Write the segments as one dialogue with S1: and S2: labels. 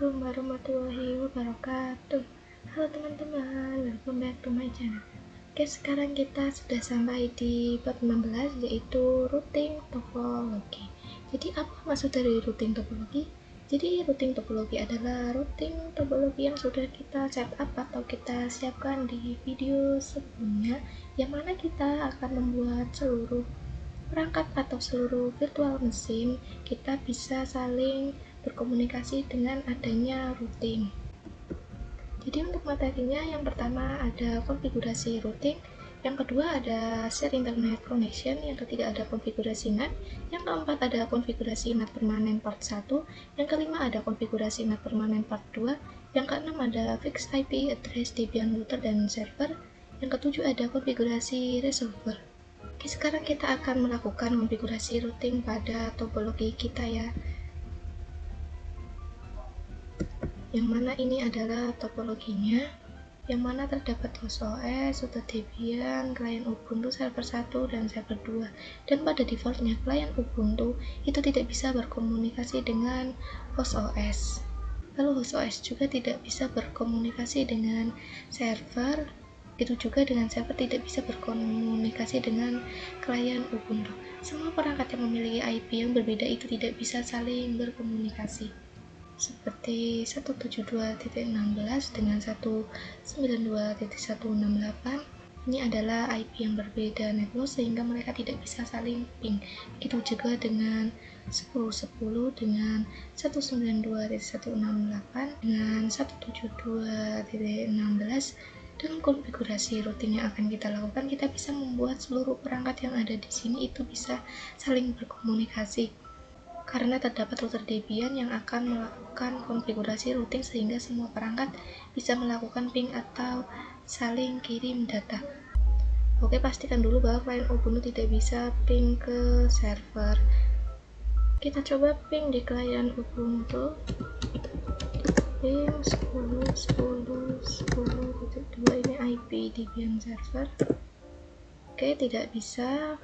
S1: Assalamualaikum warahmatullahi wabarakatuh. Halo teman-teman, welcome back to my channel. Oke, sekarang kita sudah sampai di bab 16, yaitu routing topologi. Jadi apa maksud dari routing topologi? Jadi routing topologi adalah routing topologi yang sudah kita setup atau kita siapkan di video sebelumnya, yang mana kita akan membuat seluruh perangkat atau seluruh virtual mesin kita bisa saling berkomunikasi dengan adanya routing. Jadi untuk materinya, yang pertama ada konfigurasi routing, yang kedua ada share internet connection, yang ketiga ada konfigurasi NAT, yang keempat ada konfigurasi NAT permanen part 1, yang kelima ada konfigurasi NAT permanen part 2, yang keenam ada fixed IP address Debian router dan server, yang ketujuh ada konfigurasi resolver. Oke, sekarang kita akan melakukan konfigurasi routing pada topologi kita ya. Yang mana ini adalah topologinya, yang mana terdapat host OS, router Debian, klien Ubuntu server 1 dan server 2. Dan pada defaultnya klien Ubuntu itu tidak bisa berkomunikasi dengan host OS. Lalu host OS juga tidak bisa berkomunikasi dengan server. Itu juga dengan server tidak bisa berkomunikasi dengan klien Ubuntu. Semua perangkat yang memiliki IP yang berbeda itu tidak bisa saling berkomunikasi. Seperti 172.16 dengan 192.168, ini adalah IP yang berbeda network sehingga mereka tidak bisa saling ping. Begitu juga dengan 10.10 dengan 192.168 dengan 172.16. Dengan konfigurasi routing yang akan kita lakukan, kita bisa membuat seluruh perangkat yang ada di sini itu bisa saling berkomunikasi. Karena terdapat router Debian yang akan melakukan konfigurasi routing sehingga semua perangkat bisa melakukan ping atau saling kirim data. Oke, pastikan dulu bahwa klien Ubuntu tidak bisa ping ke server. Kita coba ping di klien Ubuntu, ping 10.10.10.2, ini IP Debian server. Oke, tidak bisa.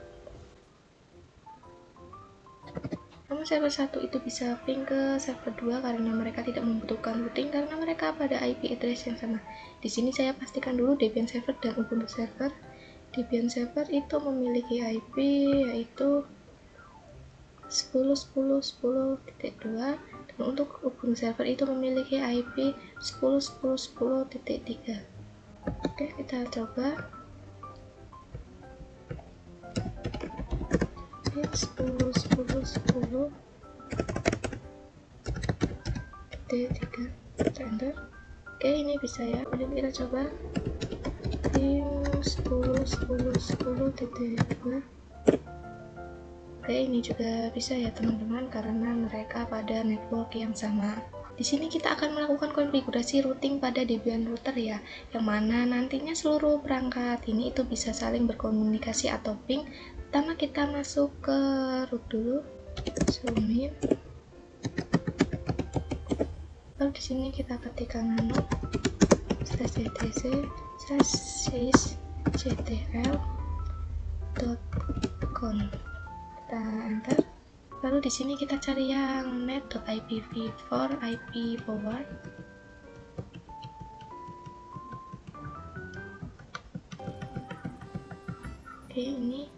S1: Namun server 1 itu bisa ping ke server 2 karena mereka tidak membutuhkan routing karena mereka pada IP address yang sama. Di sini saya pastikan dulu Debian server dan Ubuntu server. Debian server itu memiliki IP yaitu 10.10.10.2 dan untuk Ubuntu server itu memiliki IP 10.10.10.3. Oke, kita coba. 10.10.10.3, kita enter. Oke, ini bisa ya. Kemudian kita coba ping 10.10.10.2. Oke, ini juga bisa ya teman-teman karena mereka pada network yang sama. Di sini kita akan melakukan konfigurasi routing pada Debian router ya, yang mana nantinya seluruh perangkat ini itu bisa saling berkomunikasi atau ping. Pertama kita masuk ke root dulu, zoom in. Lalu di sini kita ketikkan nano /etc/ctl.conf. Kita enter. Lalu di sini kita cari yang net.ipv4 IP forward. Oke, ini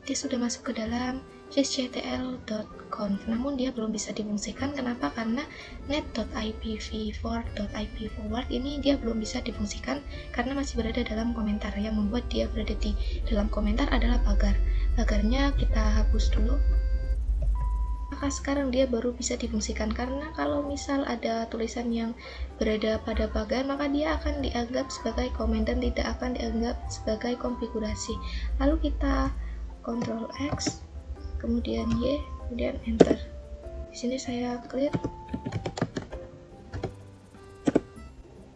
S1: dia sudah masuk ke dalam ctl.conf, namun dia belum bisa difungsikan. Kenapa? Karena net.ipv4.ip forward ini dia belum bisa difungsikan karena masih berada dalam komentar. Yang membuat dia berada di dalam komentar adalah pagar. Pagarnya kita hapus dulu. Maka sekarang dia baru bisa difungsikan, karena kalau misal ada tulisan yang berada pada pagar maka dia akan dianggap sebagai komen dan tidak akan dianggap sebagai konfigurasi. Lalu kita Ctrl X, kemudian Y, kemudian enter. Di sini saya clear.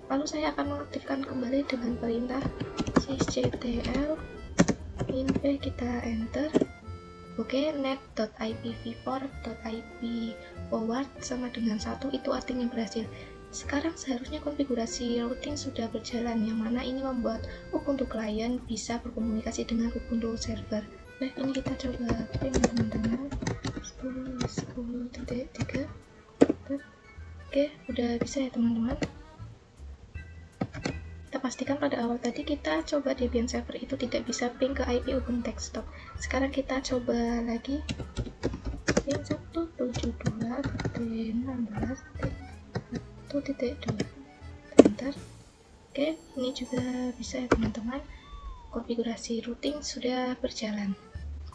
S1: Lalu saya akan mengaktifkan kembali dengan perintah sysctl inp, kita enter. Oke, net.ipv4.ip forward sama dengan 1, itu artinya berhasil. Sekarang seharusnya konfigurasi routing sudah berjalan, yang mana ini membuat Ubuntu client bisa berkomunikasi dengan Ubuntu server. Nah, ini kita coba ping teman-teman 10.10.3. Oke, udah bisa ya teman-teman. Kita pastikan pada awal tadi kita coba Debian server itu tidak bisa ping ke IP Ubuntu desktop. Sekarang kita coba lagi ping 172.16.1.2. Enter. Oke, ini juga bisa ya teman-teman. Konfigurasi routing sudah berjalan.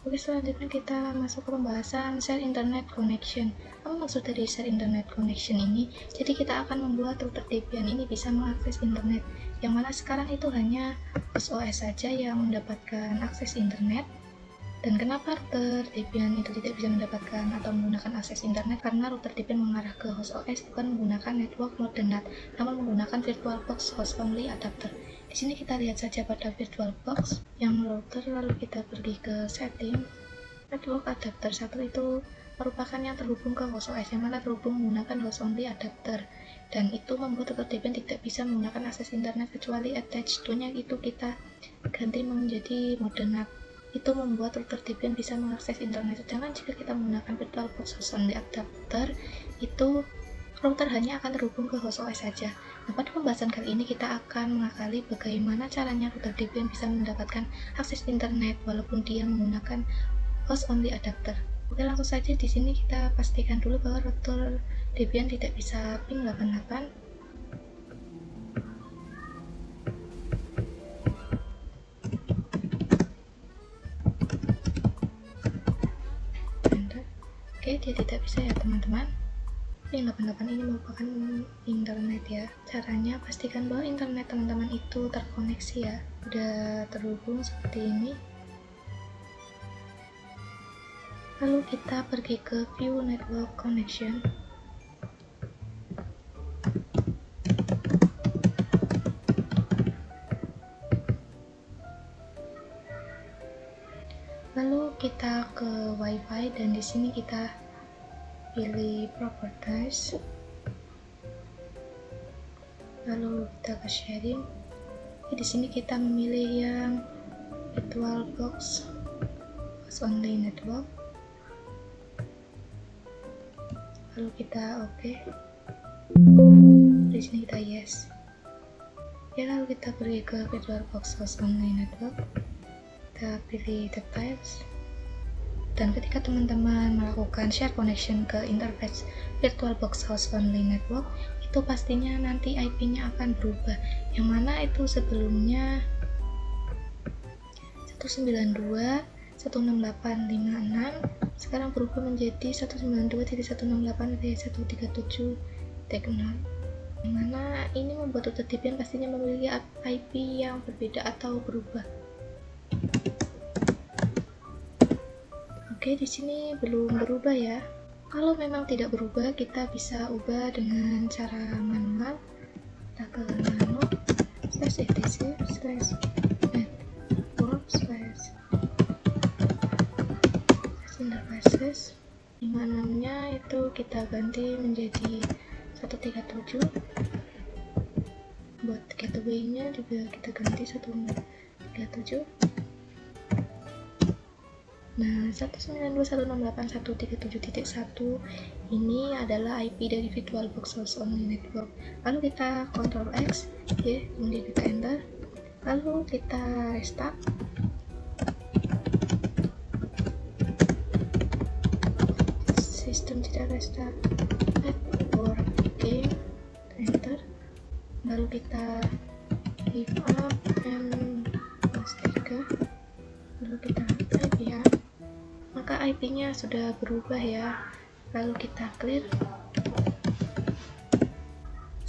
S1: Oke, selanjutnya kita masuk ke pembahasan share internet connection. Apa maksud dari share internet connection ini? Jadi kita akan membuat router Debian ini bisa mengakses internet, yang mana sekarang itu hanya host OS saja yang mendapatkan akses internet. Dan kenapa router Debian itu tidak bisa mendapatkan atau menggunakan akses internet? Karena router Debian mengarah ke host OS bukan menggunakan network node dan NAT, namun menggunakan VirtualBox host only adapter. Di sini kita lihat saja pada VirtualBox yang router, lalu kita pergi ke setting. Network adapter 1 itu merupakan yang terhubung ke host OS, yang mana terhubung menggunakan host only adapter, dan itu membuat router Debian tidak bisa menggunakan akses internet kecuali attached to-nya itu kita ganti menjadi mode NAT. Itu membuat router Debian bisa mengakses internet. Sedangkan jika kita menggunakan VirtualBox host only adapter, itu router hanya akan terhubung ke host OS saja. Nah, pada pembahasan kali ini kita akan mengakali bagaimana caranya router Debian bisa mendapatkan akses internet walaupun dia menggunakan host only adapter. Oke, langsung saja di sini kita pastikan dulu bahwa router Debian tidak bisa ping 88. Oke, dia tidak bisa ya teman-teman. Ping 88 ini merupakan internet ya. Caranya pastikan bahwa internet teman-teman itu terkoneksi ya. Udah terhubung seperti ini. Lalu kita pergi ke view network connection. Lalu kita ke WiFi dan di sini kita pilih properties. Lalu kita ke sharing. Di sini kita memilih yang VirtualBox host only network. Lalu kita oke. Di sini kita yes. Ya, lalu kita pergi ke VirtualBox host only network. Kita pilih details. Dan ketika teman-teman melakukan share connection ke interface VirtualBox host only network, itu pastinya nanti IP-nya akan berubah. Yang mana itu sebelumnya 192.168.56, sekarang berubah menjadi 192.168.137.0. Yang mana ini membuat router Debian pastinya memiliki IP yang berbeda atau berubah. Oke, di sini belum berubah ya. Kalau memang tidak berubah, kita bisa ubah dengan cara manual. Kita ke nano /etc /network/interfaces. Dimana itu kita ganti menjadi 137. Buat gateway-nya juga kita ganti 137. Nah, 192.168.137.1 ini adalah IP dari VirtualBox host only network. Lalu kita Ctrl X, ya, kemudian kita enter. Lalu kita restart. Sistem tidak restart. Network, oke, enter. Lalu kita give up and +3. Lalu kita IP ya. Maka IP-nya sudah berubah ya. Lalu kita clear.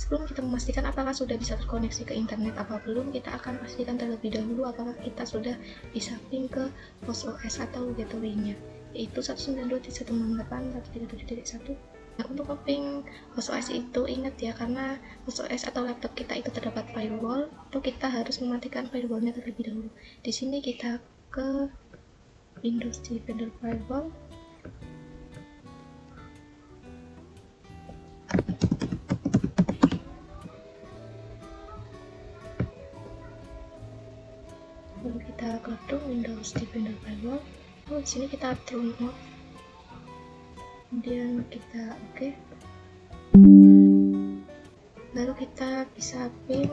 S1: Sebelum kita memastikan apakah sudah bisa terkoneksi ke internet apa belum, kita akan pastikan terlebih dahulu apakah kita sudah bisa ping ke host OS atau gateway-nya, yaitu 192.168.137.1. Nah, untuk ping host OS itu ingat ya, karena host OS atau laptop kita itu terdapat firewall, itu kita harus mematikan firewall-nya terlebih dahulu. Di sini kita ke Windows Defender Firewall. Lalu kita klik Windows Defender Firewall. Lalu di sini kita turn off. Kemudian kita oke. lalu kita bisa ping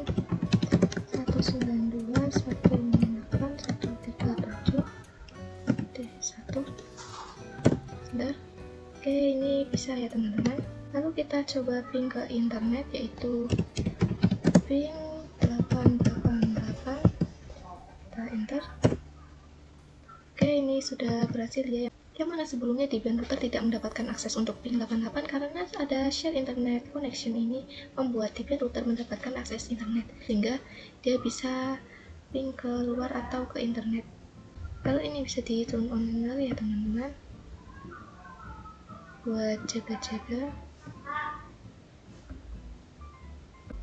S1: 192.168.137.1. Sudah. Oke, ini bisa ya teman-teman. Lalu kita coba ping ke internet, yaitu ping 888. Kita enter. Oke, ini sudah berhasil ya. Yang mana sebelumnya Debian router tidak mendapatkan akses untuk ping 88 karena ada share internet connection ini membuat Debian router mendapatkan akses internet sehingga dia bisa ping ke luar atau ke internet. Lalu ini bisa di turn on ya teman-teman buat jaga-jaga.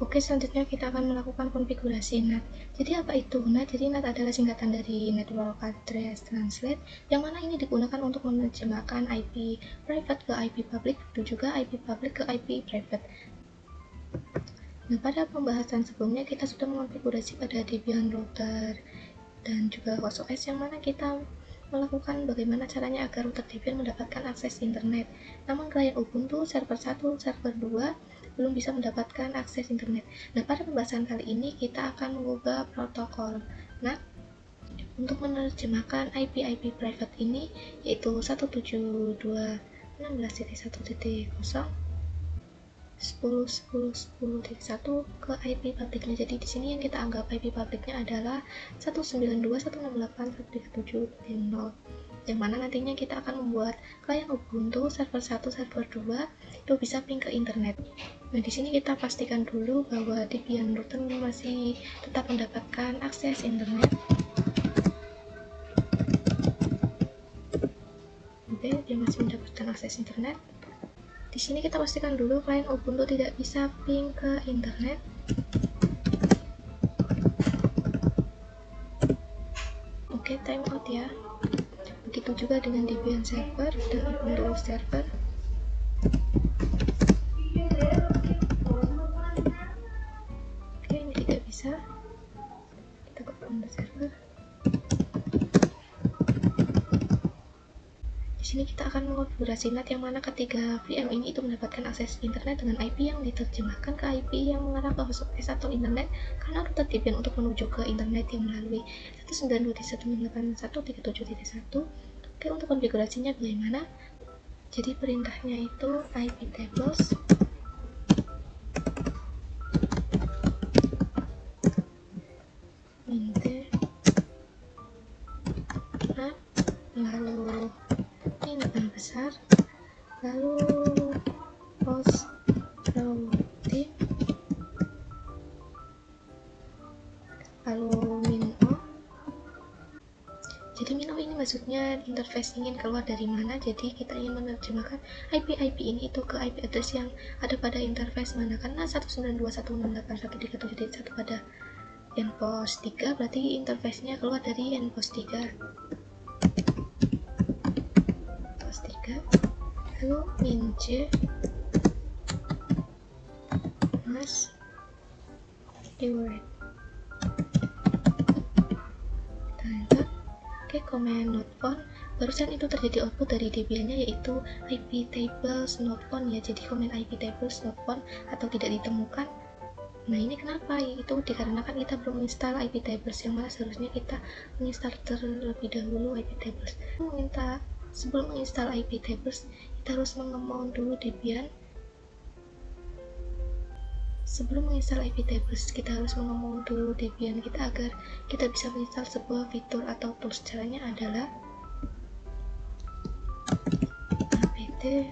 S1: Oke, selanjutnya kita akan melakukan konfigurasi NAT. Jadi apa itu NAT? Jadi NAT adalah singkatan dari Network Address Translate, yang mana ini digunakan untuk menerjemahkan IP private ke IP public, dan juga IP public ke IP private. Nah, pada pembahasan sebelumnya kita sudah mengonfigurasi pada Debian router dan juga CentOS, yang mana kita melakukan bagaimana caranya agar router Debian mendapatkan akses internet. Namun klien Ubuntu server 1, server 2 belum bisa mendapatkan akses internet. Nah, pada pembahasan kali ini kita akan mengubah protokol NAT untuk menerjemahkan IP private ini, yaitu 172.16.1.0 10.10.10.1 ke IP publiknya. Jadi di sini yang kita anggap IP publiknya adalah 192.168.1.7.0, yang mana nantinya kita akan membuat klien Ubuntu server 1, server 2 itu bisa ping ke internet. Nah, di sini kita pastikan dulu bahwa Debian router masih tetap mendapatkan akses internet. Oke, dia masih mendapatkan akses internet. Di sini kita pastikan dulu klien Ubuntu tidak bisa ping ke internet. Oke, timeout ya. Begitu juga dengan Debian server dan Ubuntu server. Oke, ini tidak bisa. Kita ke Ubuntu server. Di sini kita akan mengonfigurasi NAT, yang mana ketiga VM ini itu mendapatkan akses internet dengan IP yang diterjemahkan ke IP yang mengarah ke host OS atau internet, karena router Debian untuk menuju ke internet yang melalui 192.168.1.37.1. Oke, untuk konfigurasinya bagaimana? Jadi perintahnya itu iptables int NAT, lalu ini nama besar, lalu host routing, lalu min o. Jadi min o ini maksudnya interface ingin keluar dari mana. Jadi kita ingin menerjemahkan IP ini itu ke IP address yang ada pada interface mana, karena 192.168.1.3.1 pada endpost 3, berarti interface-nya keluar dari endpost 3. Lalu min j mas keyword. Kita enter. Oke, command not found, barusan itu terjadi output dari Debian-nya, yaitu iptables not found ya. Jadi command iptables not found atau tidak ditemukan. Nah, ini kenapa? Itu dikarenakan kita belum install iptables, yang mana seharusnya kita menginstal terlebih dahulu iptables. Sebelum menginstal iptables, kita harus mengemount dulu Debian. Sebelum menginstal iptables, kita harus mengemount dulu Debian kita agar kita bisa menginstal sebuah fitur atau tools. Caranya adalah apt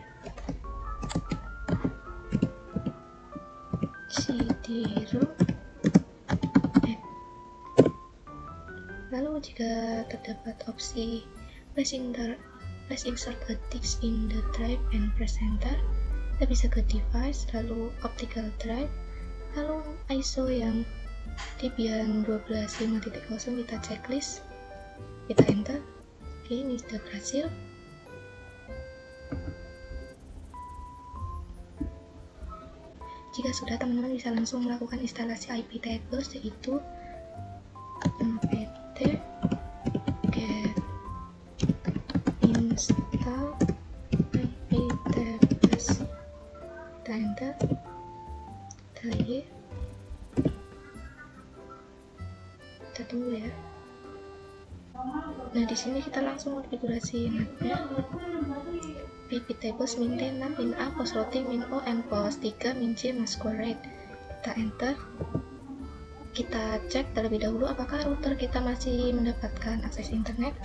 S1: cd-root add. Lalu jika terdapat opsi Please insert a disk in the drive and press enter, kita bisa ke device, lalu optical drive, lalu ISO yang Debian 12.5.0 kita checklist, kita enter. Oke, ini sudah berhasil. Jika sudah, teman-teman bisa langsung melakukan instalasi iptables, yaitu apt get install iptables. Kita enter. Delay. Kita tunggu ya. Nah, di sini kita langsung konfigurasi NAT-nya. IP tables maintain NAT min A post routing min O and post 3 min J masquerade. Kita enter. Kita cek terlebih dahulu apakah router kita masih mendapatkan akses internet.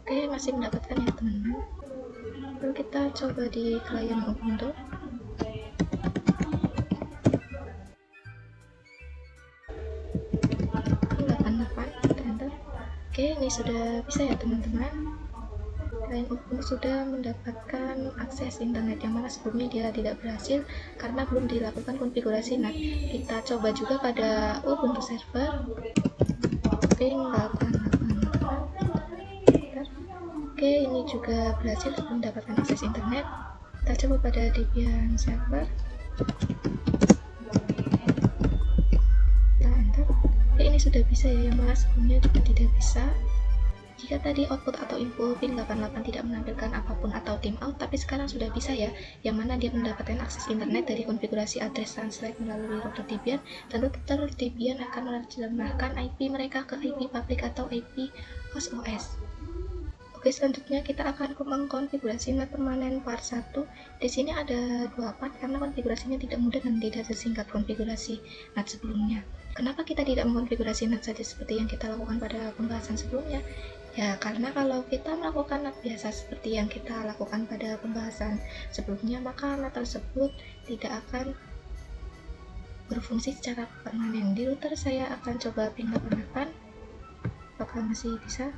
S1: Oke, masih mendapatkan ya teman-teman. Lalu kita coba di klien Ubuntu. Oke, ini sudah bisa ya teman-teman. Klien Ubuntu sudah mendapatkan akses internet yang mana sebelumnya dia tidak berhasil karena belum dilakukan konfigurasi NAT. Kita coba juga pada Ubuntu server ping 888. Oke, ini juga berhasil mendapatkan akses internet. Kita coba pada Debian server. Ini sudah bisa ya, yang mana sebelumnya juga tidak bisa. Jika tadi output atau input pin 88 tidak menampilkan apapun atau timeout, tapi sekarang sudah bisa ya, yang mana dia mendapatkan akses internet dari konfigurasi address translate melalui router Debian, dan router Debian akan menerjemahkan IP mereka ke IP public atau IP host OS. Oke, selanjutnya kita akan mengkonfigurasi NAT permanen part 1. Di sini ada 2 part karena konfigurasinya tidak mudah dan tidak sesingkat konfigurasi NAT sebelumnya. Kenapa kita tidak mengkonfigurasi NAT saja seperti yang kita lakukan pada pembahasan sebelumnya? Ya, karena kalau kita melakukan NAT biasa seperti yang kita lakukan pada pembahasan sebelumnya, maka NAT tersebut tidak akan berfungsi secara permanen. Di router saya akan coba ping 88. Apakah masih bisa?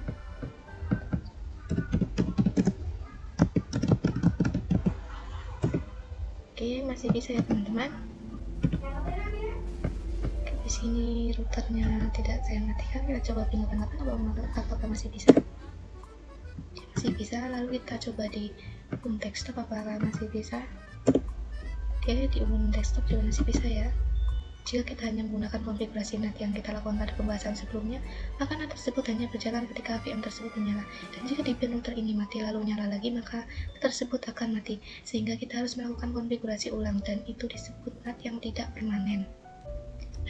S1: Oke, masih bisa ya teman-teman. Di sini routernya tidak saya matikan. Kita coba ping 88 apakah masih bisa? Masih bisa. Lalu kita coba di Ubuntu desktop apakah masih bisa? Oke, di Ubuntu desktop juga masih bisa ya. Jika kita hanya menggunakan konfigurasi NAT yang kita lakukan pada pembahasan sebelumnya, maka NAT tersebut hanya berjalan ketika VM tersebut menyala. Dan jika Debian router ini mati lalu nyala lagi, maka NAT tersebut akan mati. Sehingga kita harus melakukan konfigurasi ulang, dan itu disebut NAT yang tidak permanen.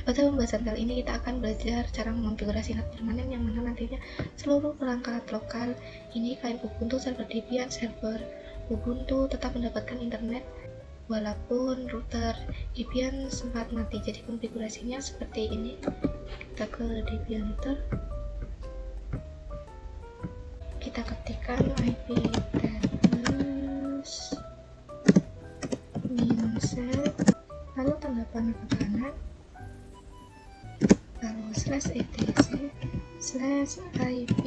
S1: Pada pembahasan kali ini kita akan belajar cara mengonfigurasi NAT permanen, yang mana nantinya seluruh perangkat lokal ini klien Ubuntu, server Debian, server Ubuntu tetap mendapatkan internet walaupun router Debian sempat mati. Jadi konfigurasinya seperti ini. Kita ke Debian router, kita ketikkan IP tables minset, lalu tanda panah ke kanan, lalu /etc/IP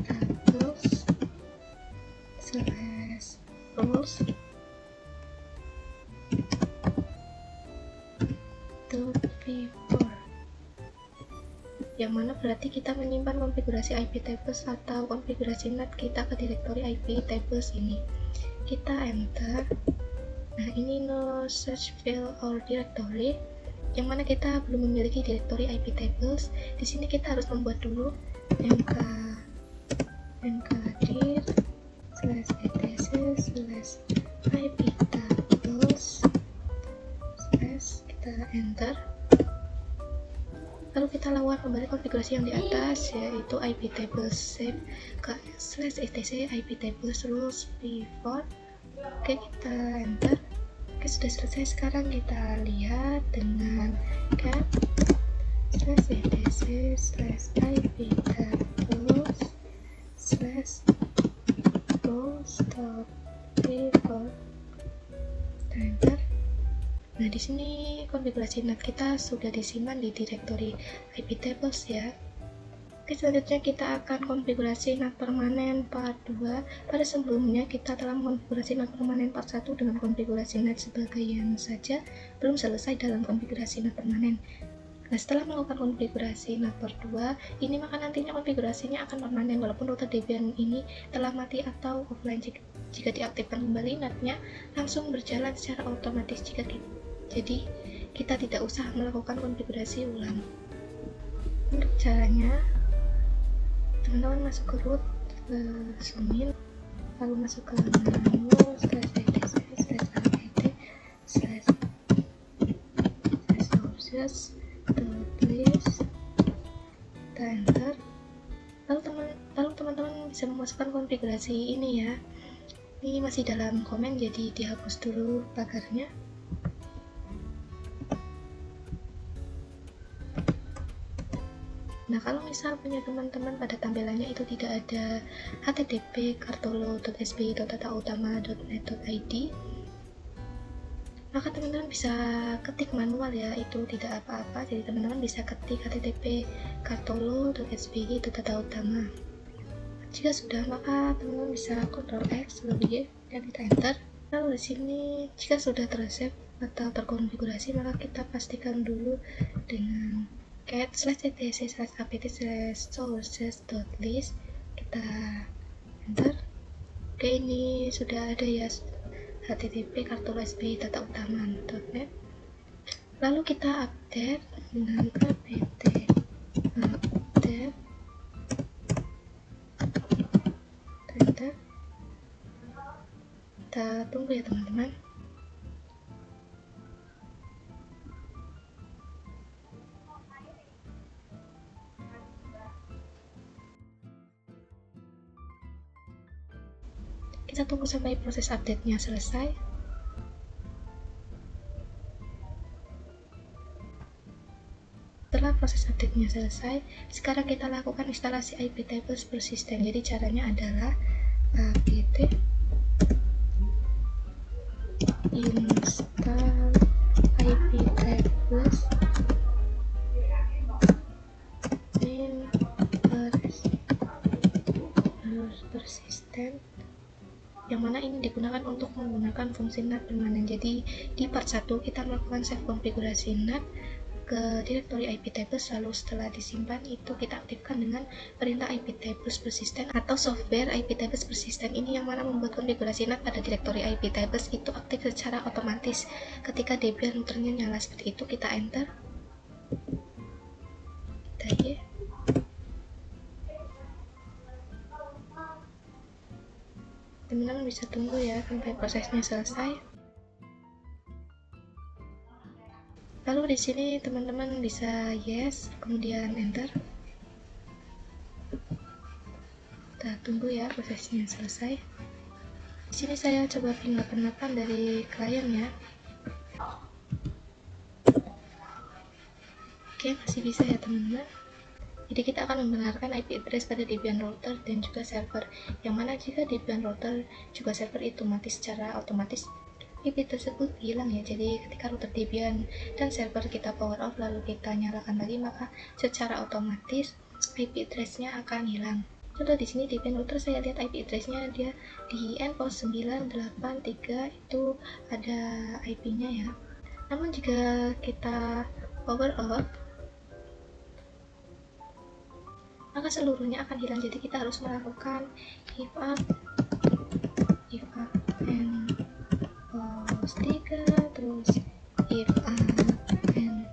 S1: tables /roles yang mana berarti kita menyimpan konfigurasi IP tables atau konfigurasi NAT kita ke direktori IP tables ini. Kita enter. Nah, ini no search file or directory, yang mana kita belum memiliki direktori IP tables. Di sini kita harus membuat dulu mkdir /etc/IP tables kita enter. Lalu kita lakukan kembali konfigurasi yang di atas, yaitu IP tables save ke /etc IP tables rules v4. Oke, kita enter. Oke, sudah selesai. Sekarang kita lihat dengan cat /etc/IP tables /roles.v4. Enter. Nah, di sini konfigurasi NAT kita sudah disimpan di direktori IP tables ya. Oke, selanjutnya kita akan konfigurasi NAT permanen part 2. Pada sebelumnya kita telah mengkonfigurasi NAT permanen part 1 dengan konfigurasi NAT sebagian saja, belum selesai dalam konfigurasi NAT permanen. Nah, setelah melakukan konfigurasi NAT part 2 ini, maka nantinya konfigurasinya akan permanen walaupun router Debian ini telah mati atau offline. Jika diaktifkan kembali, NAT-nya langsung berjalan secara otomatis. Jadi kita tidak usah melakukan konfigurasi ulang. Untuk caranya, teman-teman masuk ke root, zoom in, lalu masuk ke menu /etc/IP slash sources list, kita enter. Lalu teman-teman bisa memasukkan konfigurasi ini ya. Ini masih dalam komen, jadi dihapus dulu pagarnya. Nah, kalau misal punya teman-teman pada tampilannya itu tidak ada http kartolo.sbi.tatautama.net.id, maka teman-teman bisa ketik manual ya, itu tidak apa-apa. Jadi teman-teman bisa ketik http kartolo.sbi.tatautama. Jika sudah, maka teman-teman bisa Ctrl X lalu Y dan kita enter. Lalu di sini jika sudah tersave atau terkonfigurasi, maka kita pastikan dulu dengan cat /etc/apt/sources.list, kita enter. Oke, ini sudah ada ya http kartolo.sbi.tatautama.net. Lalu kita update dengan apt update, kita tunggu ya teman-teman. Kita tunggu sampai proses update-nya selesai. Setelah proses update-nya selesai, sekarang kita lakukan instalasi IP tables persistent. Jadi caranya adalah apt install IP tables in persistent, yang mana ini digunakan untuk menggunakan fungsi NAT permanen. Jadi di part 1 kita melakukan save konfigurasi NAT ke direktori IP tables, lalu setelah disimpan itu kita aktifkan dengan perintah IP tables persistent atau software IP tables persistent. Ini yang mana membuat konfigurasi NAT pada direktori IP tables itu aktif secara otomatis ketika Debian routernya nyala. Seperti itu, kita enter, kita Y. Teman-teman bisa tunggu ya sampai prosesnya selesai. Lalu di sini teman-teman bisa yes, kemudian enter. Kita tunggu ya prosesnya selesai. Di sini saya coba ping 88 dari klien ya. Oke, masih bisa ya teman-teman. Jadi kita akan membenarkan IP address pada Debian router dan juga server, yang mana jika Debian router juga server itu mati secara otomatis, IP tersebut hilang ya. Jadi ketika router Debian dan server kita power off lalu kita nyalakan lagi, maka secara otomatis IP address-nya akan hilang. Contoh di sini Debian router, saya lihat IP address-nya dia di npos 983 itu ada IP-nya ya. Namun jika kita power off, maka seluruhnya akan hilang. Jadi kita harus melakukan if up and pos 3, terus if up and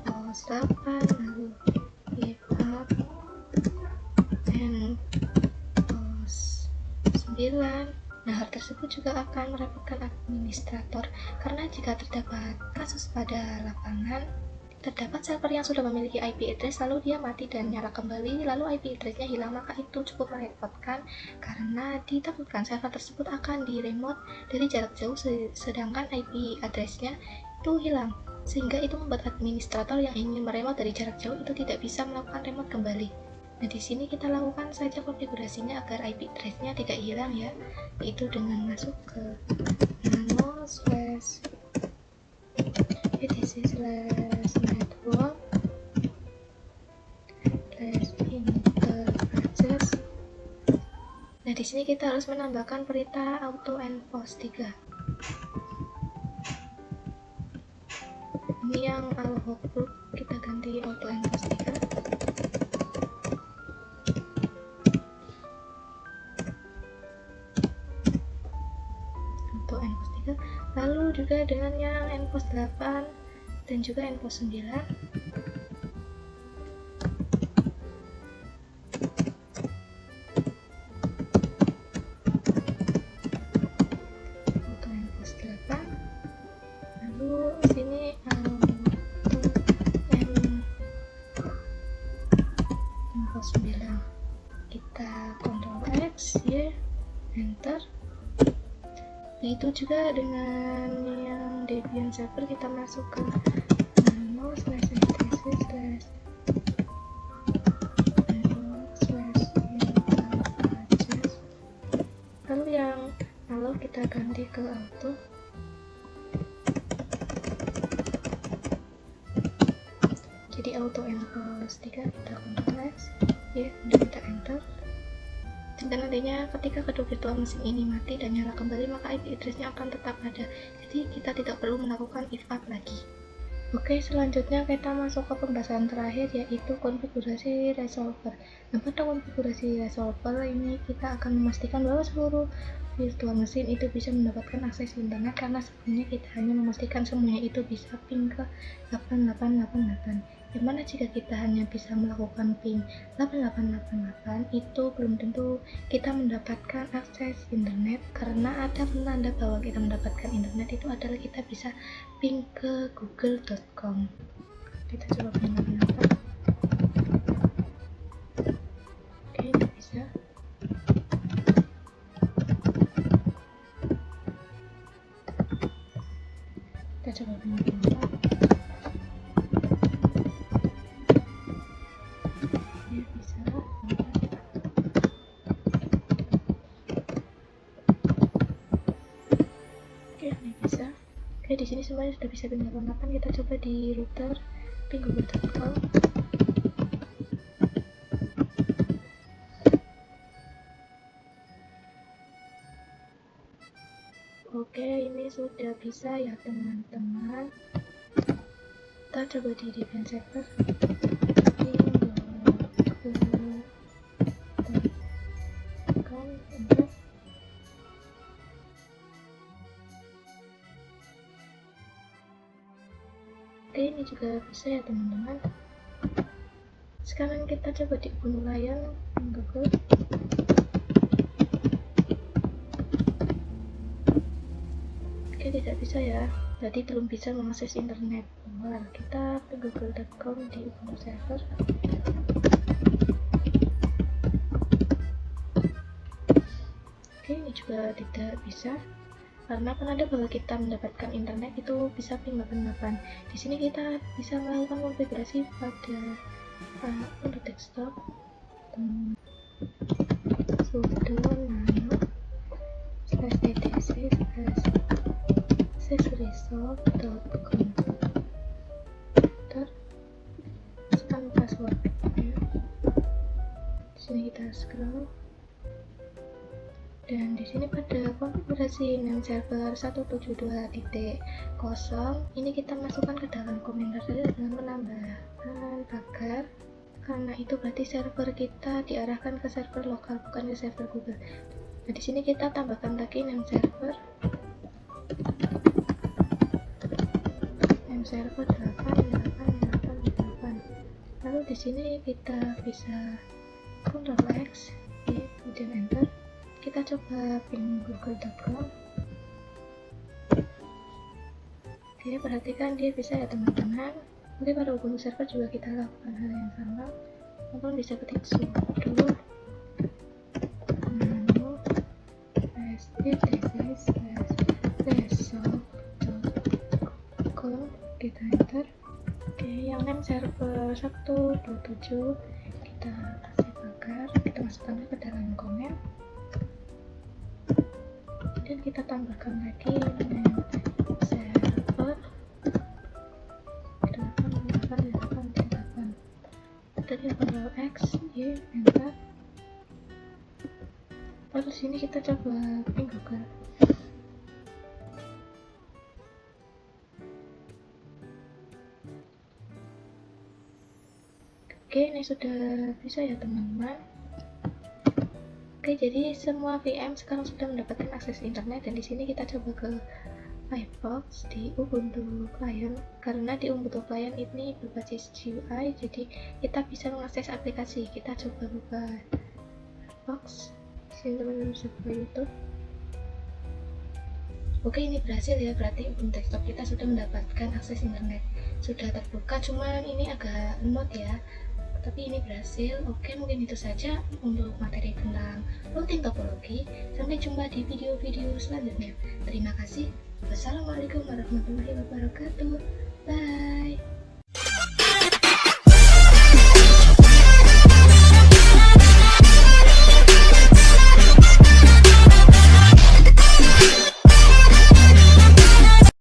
S1: pos 8, lalu if up and pos 9. Nah, hal tersebut juga akan merepotkan administrator, karena jika terdapat kasus pada lapangan, terdapat server yang sudah memiliki IP address lalu dia mati dan nyala kembali, lalu IP address-nya hilang, maka itu cukup merepotkan karena ditakutkan server tersebut akan di remote dari jarak jauh sedangkan IP address-nya itu hilang, sehingga itu membuat administrator yang ingin meremote dari jarak jauh itu tidak bisa melakukan remote kembali. Nah, di sini kita lakukan saja konfigurasinya agar IP address-nya tidak hilang ya, yaitu dengan masuk ke nano slash etc/network /inter-access. Nah, di sini kita harus menambahkan perintah auto npos 3. Ini yang alhoc group, kita ganti auto npos 3. Auto npos 3. Lalu juga dengan yang npos 8 dan juga npos 9. Auto npos 8. hilang. Kita Ctrl X, Y, enter. Begitu juga dengan yang Debian server, kita masukkan nano/etc/. Lalu yang analog kita ganti ke auto. Jadi auto enables 3, kita Ctrl X, ya, dan kita enter. Dan nantinya ketika kedua virtual mesin ini mati dan nyala kembali, maka IP address-nya akan tetap ada. Jadi kita tidak perlu melakukan if up lagi. Oke, selanjutnya kita masuk ke pembahasan terakhir, yaitu konfigurasi resolver. Nah, pada konfigurasi resolver ini kita akan memastikan bahwa seluruh virtual mesin itu bisa mendapatkan akses internet, karena sebelumnya kita hanya memastikan semuanya itu bisa ping ke 8888. Yang mana jika kita hanya bisa melakukan ping 8888, itu belum tentu kita mendapatkan akses internet, karena ada penanda bahwa kita mendapatkan internet itu adalah kita bisa ping ke google.com. Kita coba ping 88. Oke, ini bisa. Kita coba ping 88. Oke, di sini semuanya sudah bisa ping 88. Kita coba di router ping google.com. Oke, ini sudah bisa ya teman-teman. Kita coba di Debian server. Oke, ini juga bisa ya teman-teman. Sekarang kita coba di Ubuntu Lion Google. Oke, tidak bisa ya, jadi belum bisa mengakses internet luar. Kita ke google.com di Ubuntu server. Oke, ini juga tidak bisa, karena penanda bahwa kita mendapatkan internet itu bisa ping 88. Di sini kita bisa melakukan konfigurasi pada untuk desktop. Sudo nano /etc/accessresolve.com. Tekan password. Ya. Di sini kita scroll. Dan di sini pada konfigurasi name server 172.0 ini kita masukkan ke dalam komentar saja dengan penambahan pagar, karena itu berarti server kita diarahkan ke server lokal, bukan ke server Google. Nah, di sini kita tambahkan lagi name server 8888. Lalu di sini kita bisa Ctrl X, kemudian enter. Kita coba ping google.com. Oke, perhatikan dia bisa ya teman-teman. Oke, pada Ubuntu server juga kita lakukan hal yang sama. Teman-teman bisa ketik sudo nano /etc/resolve.com, kita enter. Oke, yang name server 127 kita kasih pagar, kita masukkan ke dalam komen. Dan kita tambahkan lagi name server 8888. Tadi Ctrl X, Y, enter. Lalu sini kita coba ping Google. Oke, ini sudah bisa ya teman-teman. Oke, jadi semua VM sekarang sudah mendapatkan akses internet, dan di sini kita coba ke Firefox di Ubuntu Client, karena di Ubuntu Client ini berbasis GUI, jadi kita bisa mengakses aplikasi. Kita coba buka Firefox. Sini teman-teman bisa buka YouTube. Oke, ini berhasil ya, berarti Ubuntu desktop kita sudah mendapatkan akses internet, sudah terbuka. Cuman ini agak lemot ya. tapi ini berhasil. Oke, mungkin itu saja untuk materi tentang routing topologi. Sampai jumpa di video-video selanjutnya. Terima kasih. Wassalamualaikum warahmatullahi wabarakatuh.